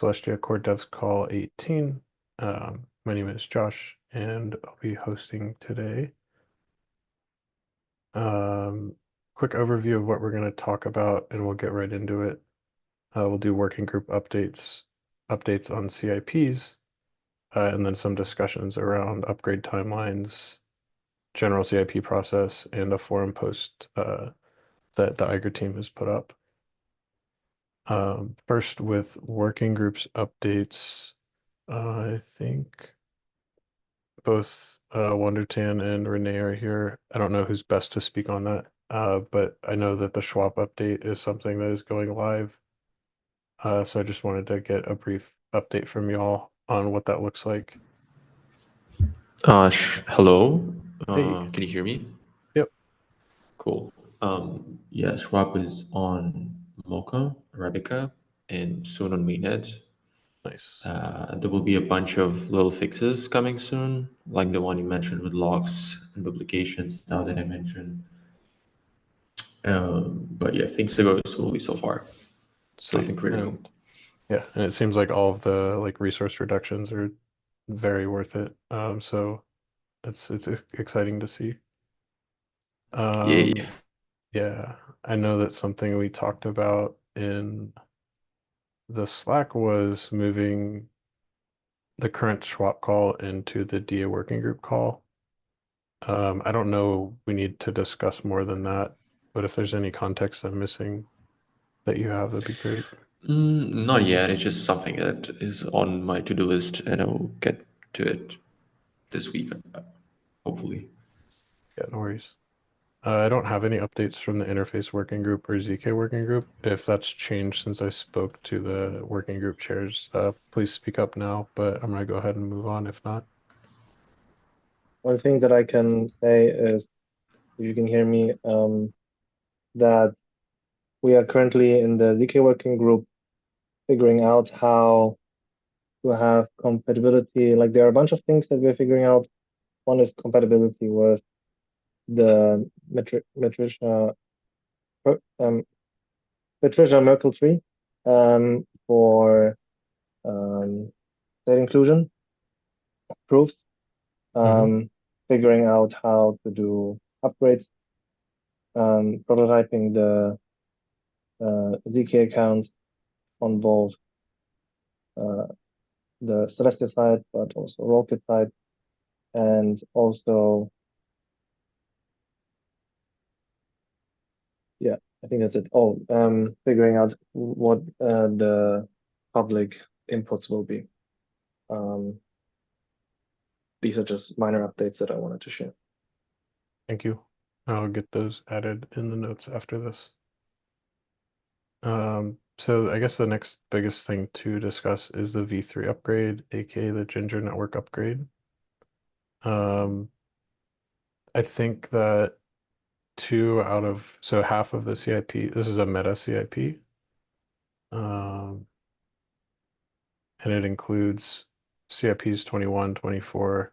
Celestia Core Devs Call 18. My name is Josh, and I'll be hosting today. Quick overview of what we're going to talk about, and we'll get right into it. We'll do working group updates on CIPs, and then some discussions around upgrade timelines, general CIP process, and a forum post that the Eiger team has put up. First with working groups updates, I think both Wondertan and Renee are here. I don't know who's best to speak on that, but I know that the Schwab update is something that is going live. So I just wanted to get a brief update from y'all on what that looks like. Hello. Hey. Can you hear me? Yep. Cool. Yeah, Schwab is on Mocha, Arabica, and soon on mainnet. Nice. There will be a bunch of little fixes coming soon, like the one you mentioned with locks and duplications now that I mentioned. But yeah, things are going smoothly so far. Sweet. Nothing critical. And yeah, and it seems like all of the resource reductions are very worth it. So it's exciting to see. Yeah. Um, yeah, I know that something we talked about in the Slack was moving the current swap call into the DA working group call. I don't know, we need to discuss more than that, but if there's any context I'm missing that you have, that'd be great. Not yet. It's just something that is on my to-do list, and I will get to it this week, hopefully. Yeah, no worries. I don't have any updates from the interface working group or ZK working group. If that's changed since I spoke to the working group chairs, please speak up now, but I'm gonna go ahead and move on if not. One thing that I can say is, if you can hear me, that we are currently in the ZK working group figuring out how to have compatibility. Like there are a bunch of things that we're figuring out. One is compatibility with the Matricia Merkle tree for state inclusion proofs. Figuring out how to do upgrades, prototyping the ZK accounts on both the Celestia side, but also Rollkit side, and also, yeah, I think that's it. Oh, figuring out what the public inputs will be. These are just minor updates that I wanted to share. Thank you. I'll get those added in the notes after this. So I guess the next biggest thing to discuss is the V3 upgrade, aka the Ginger network upgrade. I think that so half of the CIP, this is a meta CIP. And it includes CIPs 21, 24,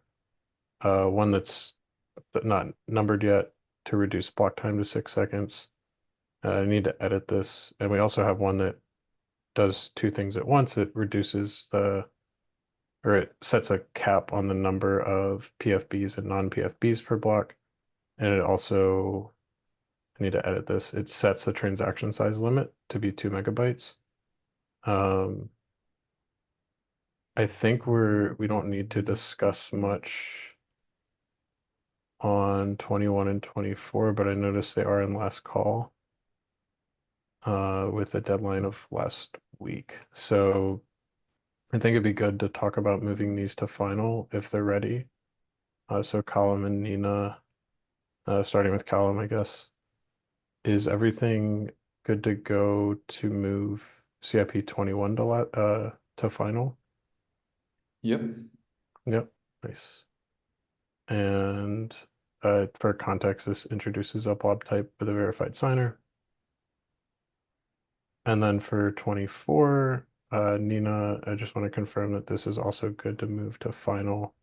one that's not numbered yet to reduce block time to 6 seconds. I need to edit this. And we also have one that does two things at once. It it sets a cap on the number of PFBs and non-PFBs per block. And it also, I need to edit this. It sets a transaction size limit to be 2 megabytes. I think we don't need to discuss much on 21 and 24, but I noticed they are in last call with a deadline of last week. So I think it'd be good to talk about moving these to final if they're ready. So Callum and Nina, starting with Callum, I guess. Is everything good to go to move CIP 21 to final? Yep. Yep, nice. And for context, this introduces a blob type with a verified signer. And then for 24, Nina, I just want to confirm that this is also good to move to final.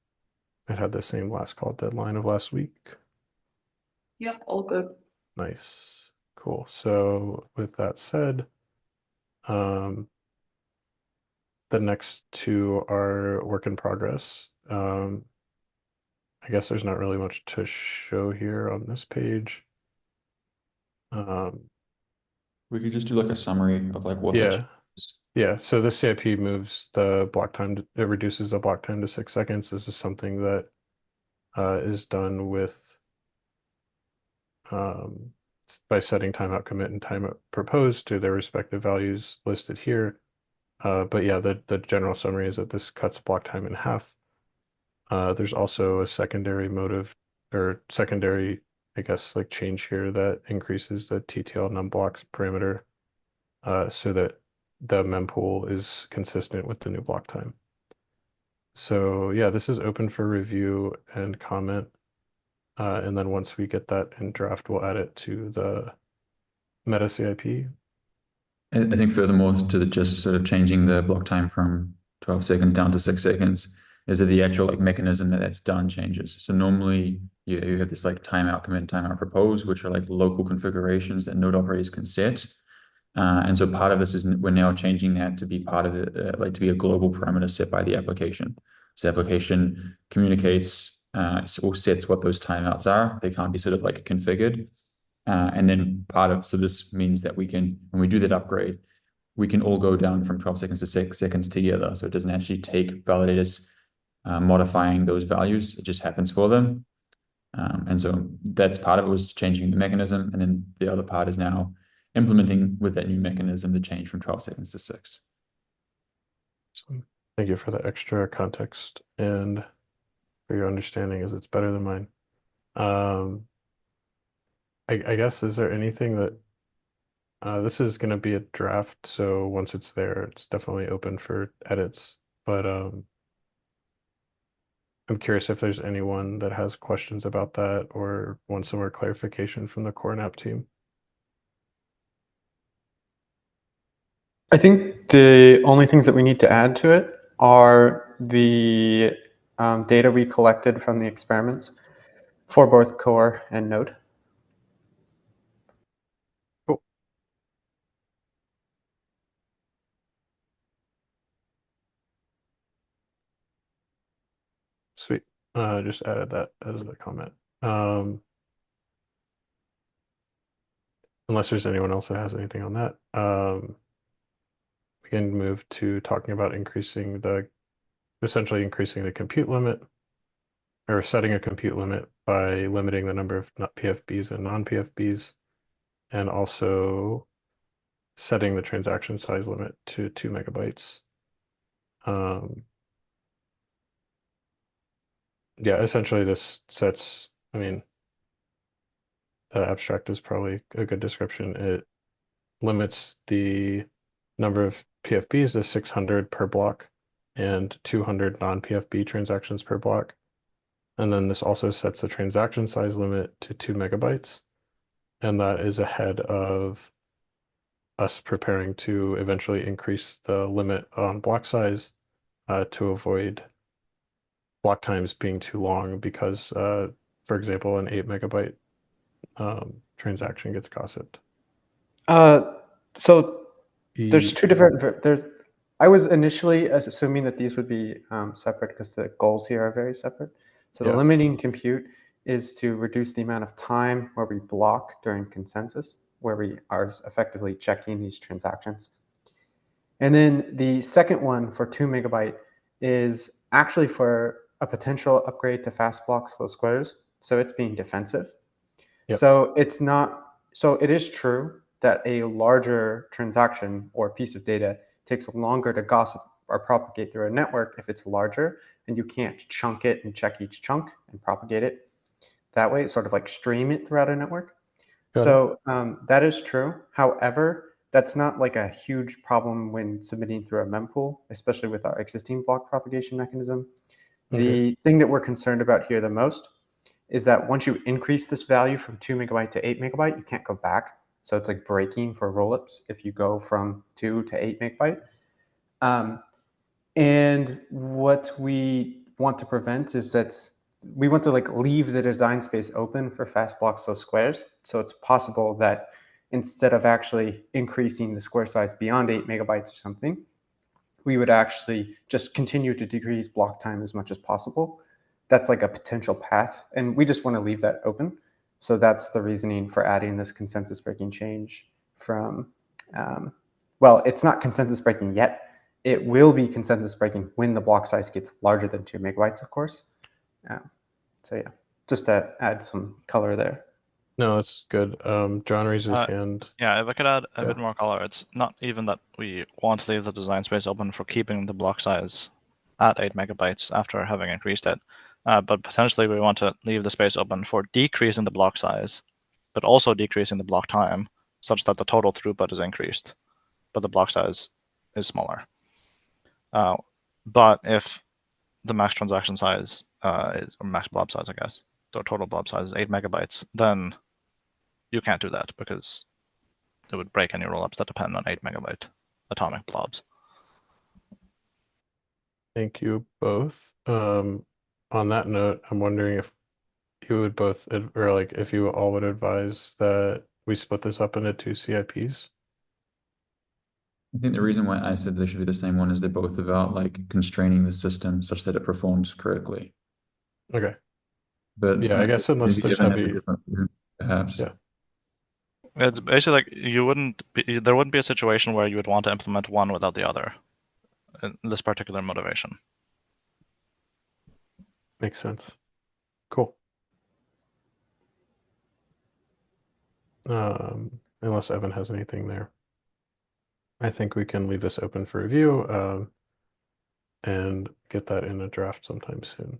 It had the same last call deadline of last week. Yep, all good. Nice. Cool. So with that said, the next two are work in progress. I guess there's not really much to show here on this page. We could just do like a summary of like what Yeah. is. Yeah, so the CIP moves the block time, it reduces the block time to 6 seconds. This is something that is done with by setting timeout commit and timeout proposed to their respective values listed here. But yeah, the general summary is that this cuts block time in half. There's also a secondary motive or secondary, I guess, like change here that increases the TTL numblocks parameter so that the mempool is consistent with the new block time. So yeah, this is open for review and comment. And then once we get that in draft, we'll add it to the meta CIP. I think furthermore to the just sort of changing the block time from 12 seconds down to 6 seconds is that the actual like mechanism that's done changes. So normally you have this like timeout commit, timeout propose, which are like local configurations that node operators can set. And so part of this is we're now changing that to be part of it, like to be a global parameter set by the application. So the application communicates or sets what those timeouts are. They can't be sort of like configured. And then so this means that we can, when we do that upgrade, we can all go down from 12 seconds to 6 seconds together. So it doesn't actually take validators modifying those values. It just happens for them. And so that's part of it, was changing the mechanism. And then the other part is now implementing with that new mechanism the change from 12 seconds to 6. So thank you for the extra context and for your understanding, as it's better than mine. I guess, is there anything that this is going to be a draft, so once it's there, it's definitely open for edits. But I'm curious if there's anyone that has questions about that or wants some more clarification from the core NAP team. I think the only things that we need to add to it are the data we collected from the experiments for both core and node. Cool. Sweet. Just added that as a comment. Unless there's anyone else that has anything on that. We can move to talking about essentially increasing the compute limit, or setting a compute limit by limiting the number of PFBs and non-PFBs, and also setting the transaction size limit to 2 megabytes. Yeah, essentially this sets, I mean, the abstract is probably a good description. It limits the number of PFBs to 600 per block and 200 non-PFB transactions per block. And then this also sets the transaction size limit to 2 megabytes. And that is ahead of us preparing to eventually increase the limit on block size to avoid block times being too long because, for example, an 8 megabyte transaction gets gossiped. So there's two different. I was initially assuming that these would be separate because the goals here are very separate. So the Yeah. limiting compute is to reduce the amount of time where we block during consensus, where we are effectively checking these transactions. And then the second one for 2 megabyte is actually for a potential upgrade to fast block slow squares. So it's being defensive. Yep. So it's not, so it is true that a larger transaction or piece of data takes longer to gossip or propagate through a network if it's larger, and you can't chunk it and check each chunk and propagate it that way, sort of like stream it throughout a network. So that is true. However, that's not like a huge problem when submitting through a mempool, especially with our existing block propagation mechanism. The thing that we're concerned about here the most is that once you increase this value from 2 megabyte to 8 megabyte, you can't go back. So it's like breaking for rollups if you go from 2 to 8 megabyte. And what we want to prevent is that we want to like leave the design space open for fast block slow squares. So it's possible that instead of actually increasing the square size beyond 8 megabytes or something, we would actually just continue to decrease block time as much as possible. That's like a potential path, and we just want to leave that open. So that's the reasoning for adding this consensus breaking change from, well, it's not consensus breaking yet. It will be consensus breaking when the block size gets larger than 2 megabytes, of course. So yeah, just to add some color there. No, that's good. John raised his Uh, hand. Yeah, if I could add a Yeah. bit more color, it's not even that we want to leave the design space open for keeping the block size at 8 megabytes after having increased it, but potentially we want to leave the space open for decreasing the block size, but also decreasing the block time such that the total throughput is increased, but the block size is smaller. But if the max transaction size is, or max blob size, I guess, the total blob size is 8 megabytes, then you can't do that because it would break any rollups that depend on 8 megabyte atomic blobs. Thank you both. On that note, I'm wondering if you would both, or like if you all would advise that we split this up into 2 CIPs. I think the reason why I said they should be the same one is they're both about like constraining the system such that it performs correctly. Okay. But Yeah, I guess unless maybe there's Evan has a heavy. different view, perhaps. Yeah. It's basically like there wouldn't be a situation where you would want to implement one without the other in this particular motivation. Makes sense. Cool. Unless Evan has anything there. I think we can leave this open for review, and get that in a draft sometime soon.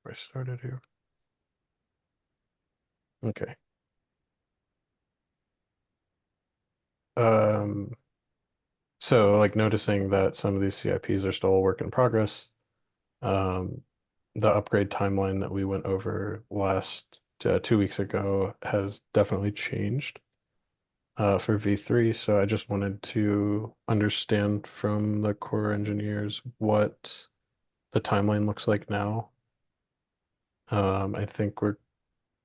Where I started here. Okay. So like noticing that some of these CIPs are still a work in progress. The upgrade timeline that we went over last 2 weeks ago has definitely changed for V3. So I just wanted to understand from the core engineers what the timeline looks like now. I think we're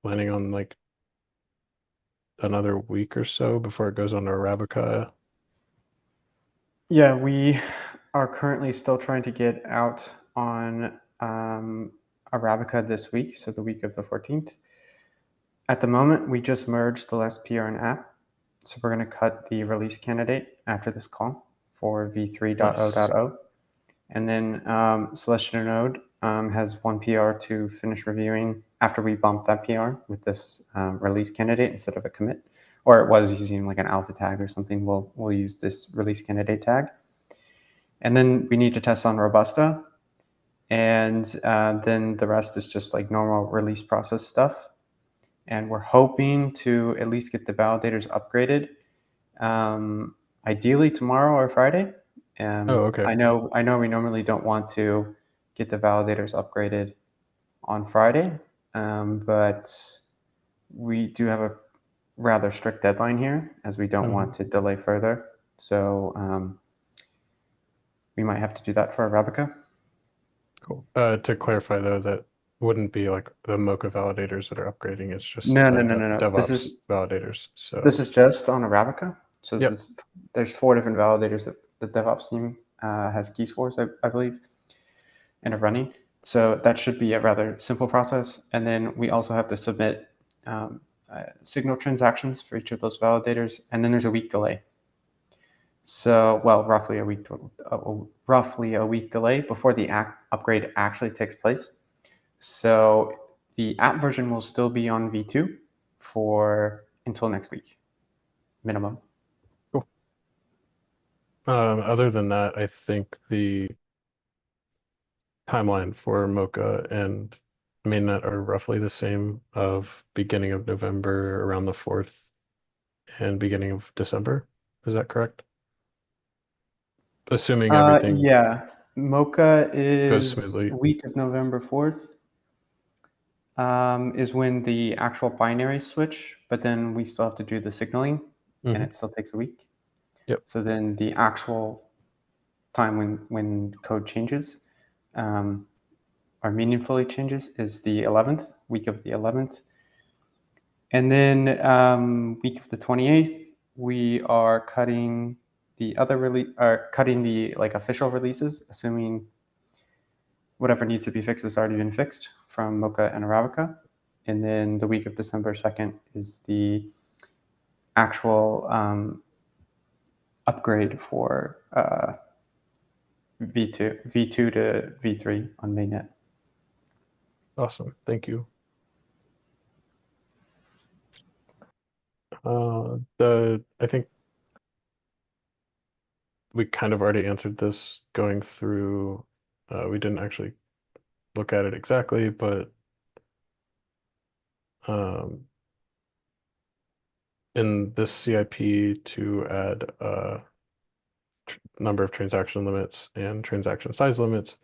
planning on like another week or so before it goes on to Arabica. Yeah, we are currently still trying to get out on Arabica this week, so the week of the 14th. At the moment, we just merged the last PR and app, so we're going to cut the release candidate after this call for v3.0.0. And then Celestia Node has one PR to finish reviewing after we bump that PR with this release candidate instead of a commit, or it was using like an alpha tag or something. We'll use this release candidate tag. And then we need to test on Robusta. And then the rest is just like normal release process stuff. And we're hoping to at least get the validators upgraded, ideally tomorrow or Friday. Oh, okay. I know we normally don't want to get the validators upgraded on Friday, but we do have a rather strict deadline here as we don't want to delay further. So we might have to do that for Arabica. Cool. To clarify though, that wouldn't be like the Mocha validators that are upgrading. It's just No. DevOps validators. So this is just on Arabica. So Yep. There's 4 different validators that the DevOps team has keys for, I believe, and are running. So that should be a rather simple process. And then we also have to submit signal transactions for each of those validators. And then there's a week delay. So, well, roughly a week delay before the upgrade actually takes place. So the app version will still be on V2 for until next week, minimum. Cool. Other than that, I think the timeline for Mocha and mainnet are roughly the same, of beginning of November around the 4th and beginning of December. Is that correct? Assuming everything Yeah, Mocha goes is smoothly. week of November 4th is when the actual binary switch, but then we still have to do the signaling, and it still takes a week. Yep. So then the actual time when code changes or meaningfully changes is the 11th, week of the 11th. And then week of the 28th, we are cutting the other release, or cutting the like official releases, assuming whatever needs to be fixed has already been fixed from Mocha and Arabica. And then the week of December 2nd is the actual upgrade for V2 to V3 on mainnet. Awesome. Thank you. I think we kind of already answered this going through. We didn't actually look at it exactly, but in this CIP to add number of transaction limits and transaction size limits,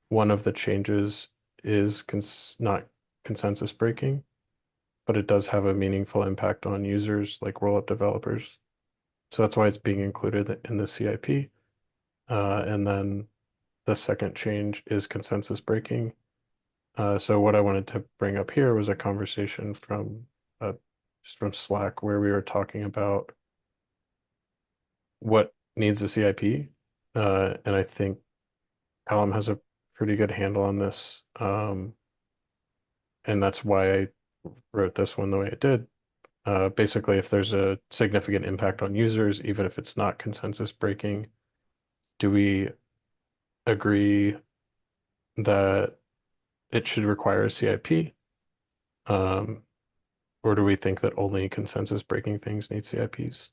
one of the changes is not consensus breaking, but it does have a meaningful impact on users like rollup developers. So that's why it's being included in the CIP. And then the second change is consensus breaking. So what I wanted to bring up here was a conversation from just from Slack where we were talking about what needs a CIP. And I think Column has a pretty good handle on this. And that's why I wrote this one the way it did. Basically, if there's a significant impact on users, even if it's not consensus breaking, do we agree that it should require a CIP? Or do we think that only consensus breaking things need CIPs?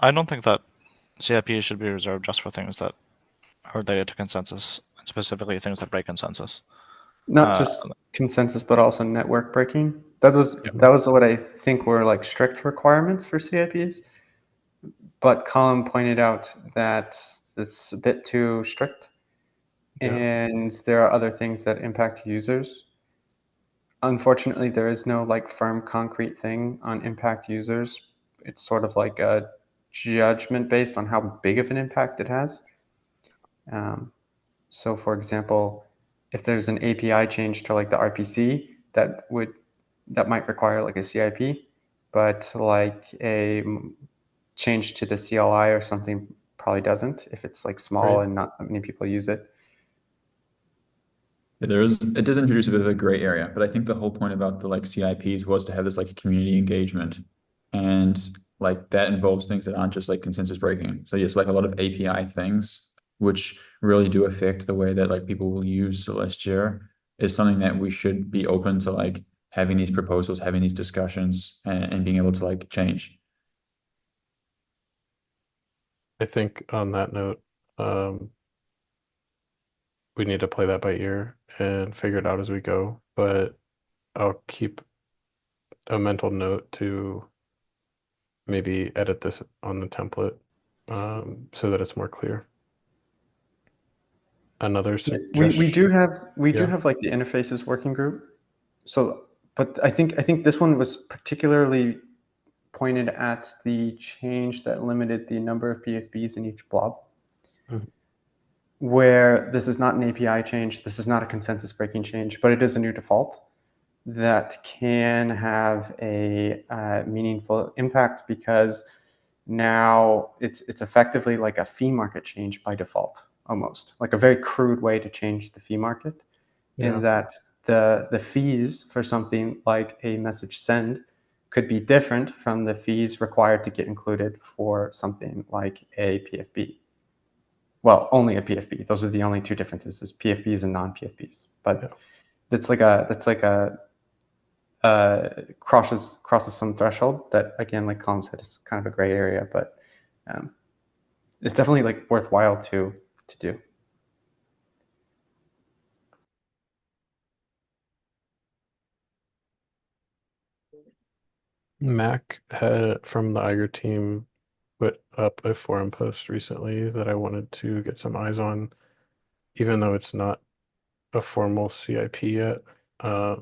I don't think that CIP should be reserved just for things that are related to consensus, specifically things that break consensus. Not just consensus, but also network breaking. That was what I think were like strict requirements for CIPs. But Colin pointed out that it's a bit too strict, and there are other things that impact users. Unfortunately, there is no like firm concrete thing on impact users. It's sort of like a judgment based on how big of an impact it has. So for example, if there's an API change to like the RPC, that might require like a CIP, but like a change to the CLI or something probably doesn't if it's like small and not that many people use it. It does introduce a bit of a gray area, but I think the whole point about the like CIPs was to have this like community engagement, and like that involves things that aren't just like consensus breaking. So yes, like a lot of API things which really do affect the way that like people will use Celestia is something that we should be open to like having these proposals, having these discussions, and being able to like change. I think on that note, we need to play that by ear and figure it out as we go. But I'll keep a mental note to maybe edit this on the template so that it's more clear. Another suggestion. We do have like the interfaces working group. So, but I think this one was particularly pointed at the change that limited the number of PFPs in each blob. Where this is not an API change, this is not a consensus breaking change, but it is a new default that can have a meaningful impact because now it's effectively like a fee market change by default, almost like a very crude way to change the fee market, in that the fees for something like a message send could be different from the fees required to get included for something like a PFP. Well, only a PFP. Those are the only two differences: is PFPs and non-PFPs. But that's like a crosses some threshold that, again, like Colin said, is kind of a gray area, but it's definitely like worthwhile to do. Mac from the Iger team put up a forum post recently that I wanted to get some eyes on, even though it's not a formal CIP yet. Yeah,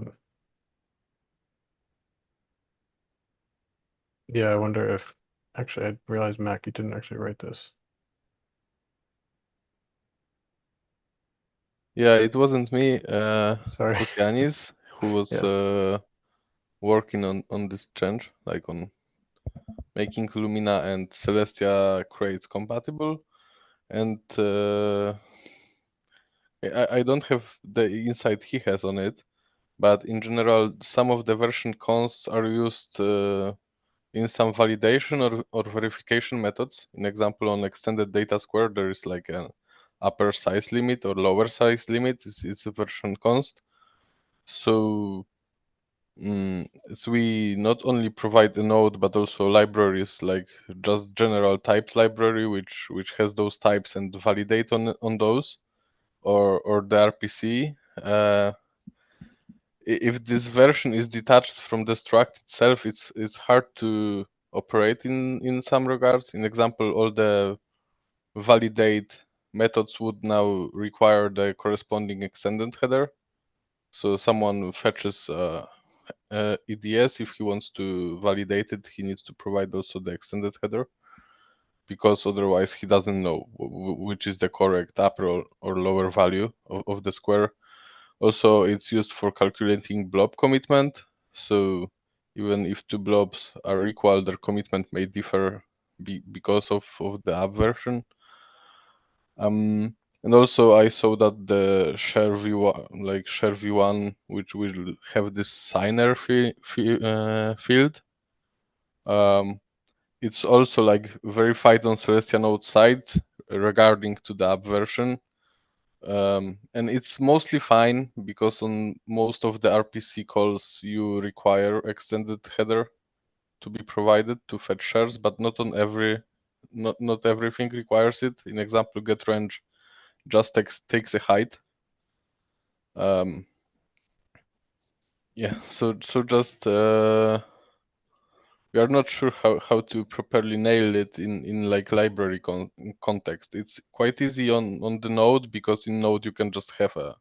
I wonder if Actually, I realized, Mac, you didn't actually write this. Yeah, it wasn't me. Sorry. It was Yanis who was Yeah. working on this change, like on making Lumina and Celestia crates compatible. And I don't have the insight he has on it, but in general, some of the version consts are used in some validation or verification methods. In example, on extended data square, there is like an upper size limit or lower size limit. It's a version const. So we not only provide a node but also libraries like just general types library which has those types and validate on those or the RPC. If this version is detached from the struct itself, it's hard to operate in some regards. In example, all the validate methods would now require the corresponding extended header. So someone fetches EDS. If he wants to validate it, he needs to provide also the extended header, because otherwise he doesn't know which is the correct upper or lower value of the square. Also, it's used for calculating blob commitment. So even if two blobs are equal, their commitment may differ because of the app version. And also I saw that the share v1, like share v1, which will have this signer field, it's also like verified on Celestia node side regarding to the app version. And it's mostly fine because on most of the RPC calls you require extended header to be provided to fetch shares, but not on not everything requires it. In example, get range just takes a height. Yeah, so just we are not sure how to properly nail it in like library context. It's quite easy on the node, because in node you can just have a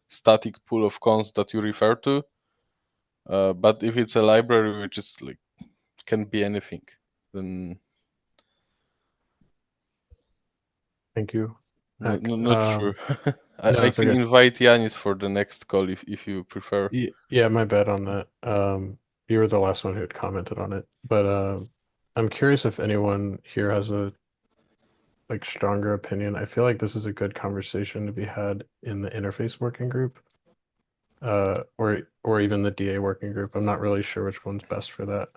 static pool of consts that you refer to. But if it's a library which is like can be anything, then Thank you, Mac. not sure. No, I it's can okay. invite Yanis for the next call if you prefer. Yeah, my bad on that. You were the last one who had commented on it, but I'm curious if anyone here has a like stronger opinion. I feel like this is a good conversation to be had in the interface working group, or even the DA working group. I'm not really sure which one's best for that.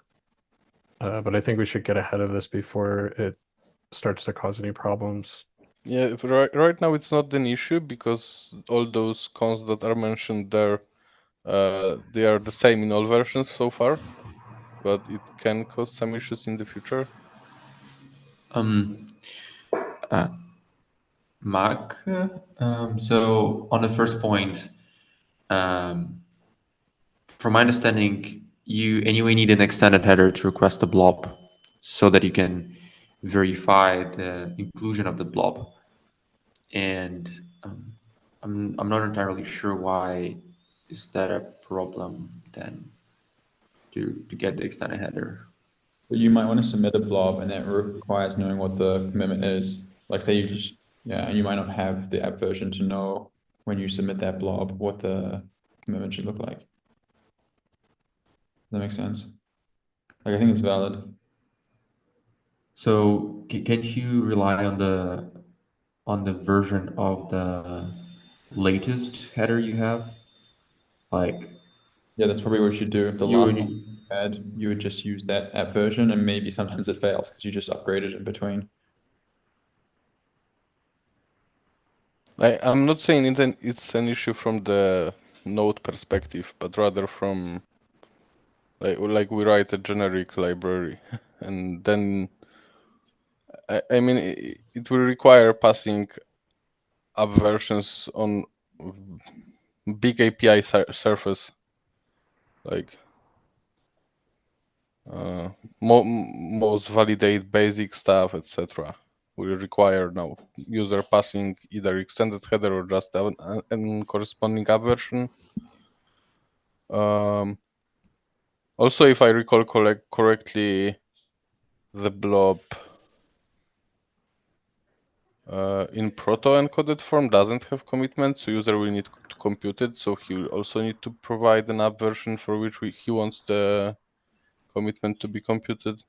But I think we should get ahead of this before it starts to cause any problems. Yeah, right now it's not an issue because all those cons that are mentioned there, they are the same in all versions so far, but it can cause some issues in the future. Mark, so on the first point, from my understanding, you anyway need an extended header to request a blob so that you can verify the inclusion of the blob. And I'm not entirely sure why is that a problem then to get the extended header. But you might want to submit a blob, and that requires knowing what the commitment is. Like say you just, yeah, and you might not have the app version to know when you submit that blob what the commitment should look like. Does that make sense? Like I think it's valid. So can you rely on the version of the latest header you have? Like Yeah, that's probably what you should do. The you, last one you had, you would just use that app version, and maybe sometimes it fails because you just upgraded in between. I'm not saying it's an issue from the node perspective, but rather from like we write a generic library, and then I mean it will require passing app versions on big API surface, like most validate basic stuff, etc. will require now user passing either extended header or just an corresponding app version. Also, if I recall correctly, the blob in proto encoded form doesn't have commitment, so user will need to compute it. So he will also need to provide an app version for which he wants the commitment to be computed.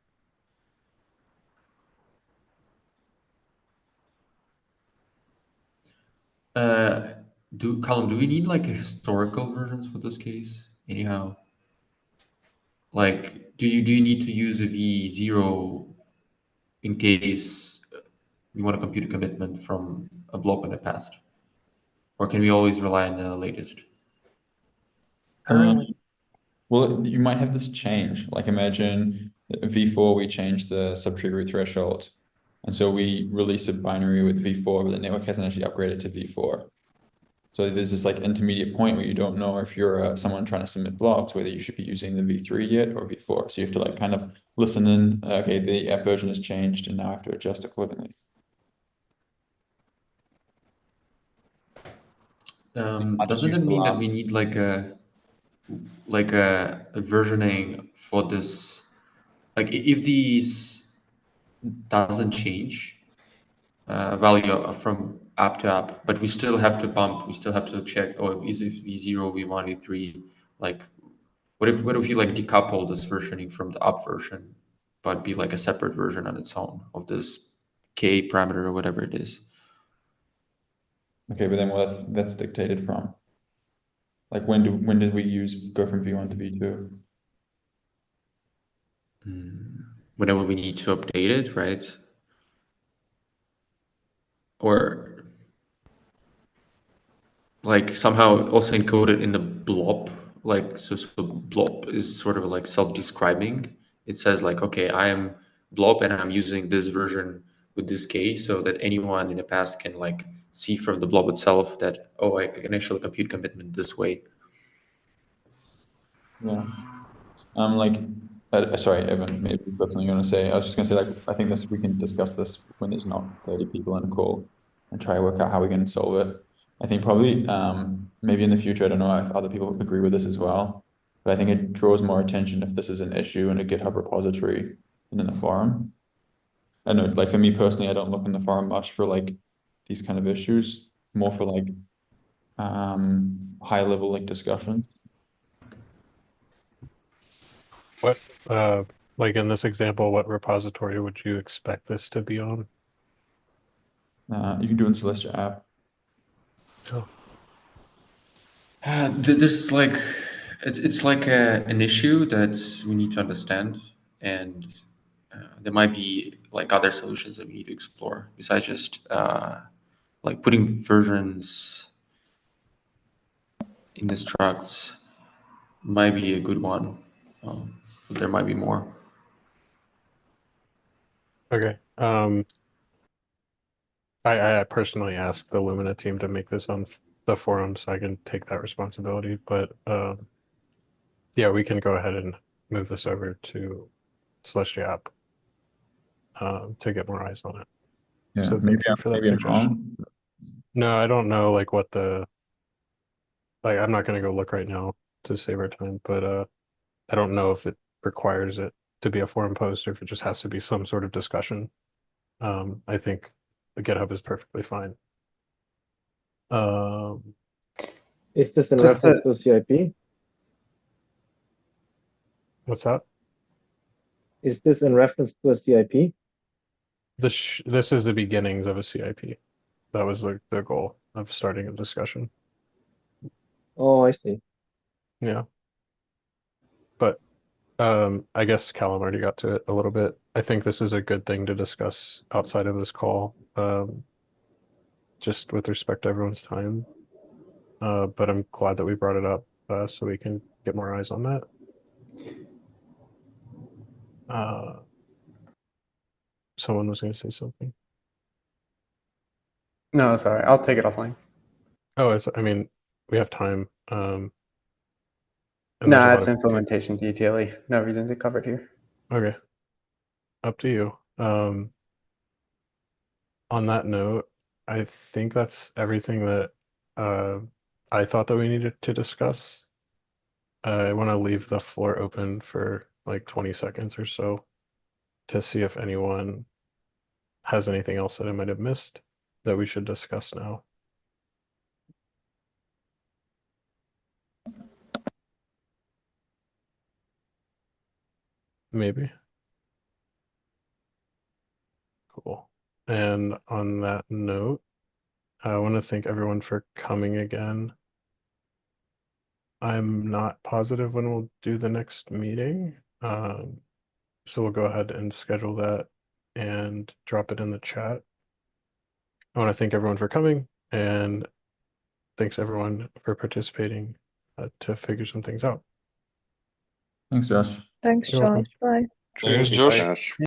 Colin, do we need like historical versions for this case? Anyhow, like, do you need to use a V0 in case we want to compute a commitment from a block in the past, or can we always rely on the latest? Well, you might have this change. Like imagine V4, we change the subtree root threshold. And so we release a binary with V4, but the network hasn't actually upgraded to V4. So there's this like intermediate point where you don't know if you're someone trying to submit blocks, whether you should be using the V3 yet or V4. So you have to like kind of listen in, okay, the app version has changed and now I have to adjust accordingly. Doesn't it mean that we need like a versioning for this? Like if these doesn't change value from app to app, but we still have to bump, we still have to check, oh, is it V0, V1, V3? Like, what if you like decouple this versioning from the app version, but be like a separate version on its own of this K parameter or whatever it is? Okay, but then that's dictated from? Like when did we go from V1 to V2? Whenever we need to update it, right? Or like somehow also encoded in the blob, like so blob is sort of like self-describing. It says like, okay, I am blob and I'm using this version with this K, so that anyone in the past can like see from the blob itself that, oh, I can actually compute commitment this way. Yeah. Like, sorry, Evan, maybe that's something you want to say. I was just going to say, like, I think we can discuss this when there's not 30 people in a call and try to work out how we can solve it. I think probably, maybe in the future, I don't know if other people agree with this as well, but I think it draws more attention if this is an issue in a GitHub repository than in a forum. I don't know, like for me personally, I don't look in the forum much for like these kind of issues, more for like, high level like discussion. What, like in this example, what repository would you expect this to be on? You can do it in Celestia app. Oh, There's like it's like an issue that we need to understand, and there might be like other solutions that we need to explore besides just like putting versions in the structs. Might be a good one, but there might be more. okay. I personally asked the Lumina team to make this on the forum, so I can take that responsibility. But yeah, we can go ahead and move this over to Celestia app to get more eyes on it. Yeah, So maybe thank you for that maybe I'm suggestion. wrong. No, I don't know like what the like I'm not gonna go look right now to save our time, but I don't know if it requires it to be a forum post or if it just has to be some sort of discussion. I think the GitHub is perfectly fine. Is this in Just reference to CIP? What's that? Is this in reference to a CIP? This is the beginnings of a CIP. That was the goal of starting a discussion. Oh, I see. Yeah. But I guess Callum already got to it a little bit. I think this is a good thing to discuss outside of this call, just with respect to everyone's time. But I'm glad that we brought it up so we can get more eyes on that. Someone was going to say something. No, sorry, I'll take it offline. Oh, I mean, we have time. And there's No, a lot it's of implementation detailing. No reason to cover it here. okay. Up to you. On that note, I think that's everything that uh, I thought that we needed to discuss. I want to leave the floor open for like 20 seconds or so to see if anyone has anything else that I might have missed that we should discuss now. Maybe. Cool. And on that note, I want to thank everyone for coming again. I'm not positive when we'll do the next meeting. So we'll go ahead and schedule that and drop it in the chat. I want to thank everyone for coming, and thanks everyone for participating to figure some things out. Thanks, Josh. Thanks, You're welcome. Josh. Bye. Cheers, Josh. Josh.